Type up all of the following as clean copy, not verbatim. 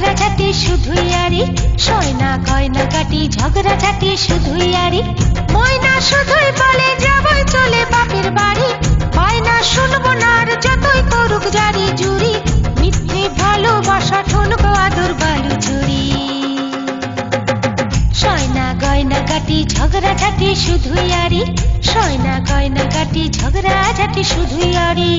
ঝগড়াঝাটি শুধুই আরি, সয়না গয়না গাটি ঝগড়াঝাটি শুধুই আরি। ময়না শুধুই বলে যাবই চলে বাপের বাড়ি, বায়না শুনবো না আর যতই করুক জারি জুরি, মিথ্যে ভালোবাসা ঠুনকো আদর বালু চুরি। সয়না গয়না গাটি ঝগড়াঝাটি শুধুই আরি, সয়না গয়না গাটি ঝগড়াঝাটি শুধুই আরি।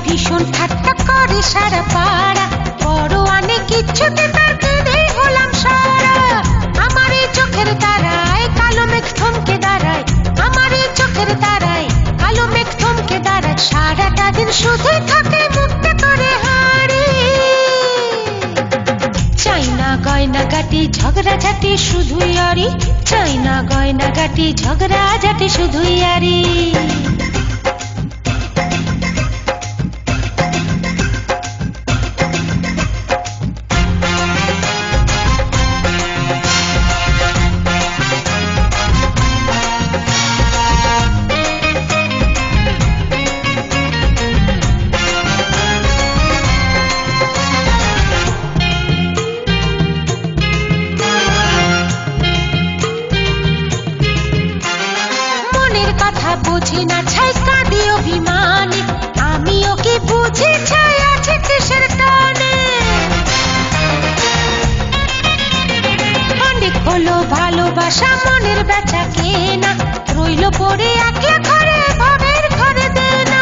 ভীষণ ঠাট্টা করে সারা পাড়া, বড় অনেক কিছুতে তার কেঁদে হলাম সারা। আমার এই চোখের তারায় কালো মেঘ থমকে দাঁড়ায়, আমার এই চোখের তারায় কালো মেঘ থমকে দাঁড়ায়, সারাটা দিন শুধুই থাকে মুক্ত করে হাড়ি। চাইনা গয়না গাটি ঝগড়াঝাটি শুধুই আরি, চাইনা গয়না গাটি ঝগড়াঝাটি শুধুই আরি। বুঝি না ছাই কাঁদি অভিমানে, আমিও কি বুঝি ছাই আছে কিসের টানে। অনেক হলো ভালোবাসা মনের বেচা কেনা, রইল পড়ে একলা ঘরে ভাবের ঘরে দেনা।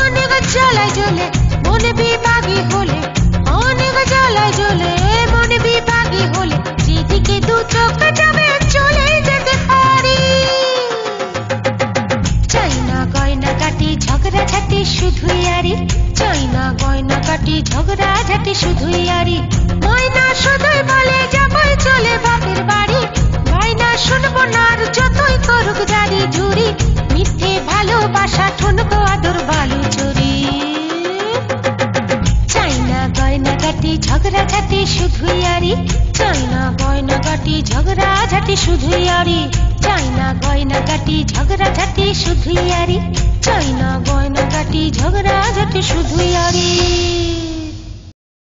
অনেক জ্বালায় জ্বলে মনে বিভাগী হলে, অনেক জ্বালায় জ্বলে মনে বিভাগী হলে, যেদিকে দু চোখ যাবে চলে যেতে পারি। চাইনা গয়না গাটি ঝগড়াঝাটি শুধুই আরি, চাইনা গয়না গাটি ঝগড়াঝাটি শুধুই আরি। ময়না শুধুই বলে যাবই চলে বাপের বাড়ি, বায়না শুনবো না আর যতই করুক জারি জুরি, মিথ্যে ভালোবাসা ঠুনকো আদর বালু চুরি। চাইনা গয়না গাটি ঝগড়াঝাটি শুধুই আরি, চাইনা গয়না গাটি ঝগড়াঝাটি শুধুই আরি। চাইনা গয়না গাটি ঝগড়াঝাটি শুধুই আরি, চাইনা গয়না গাটি ঝগড়াঝাটি শুধুই আরি।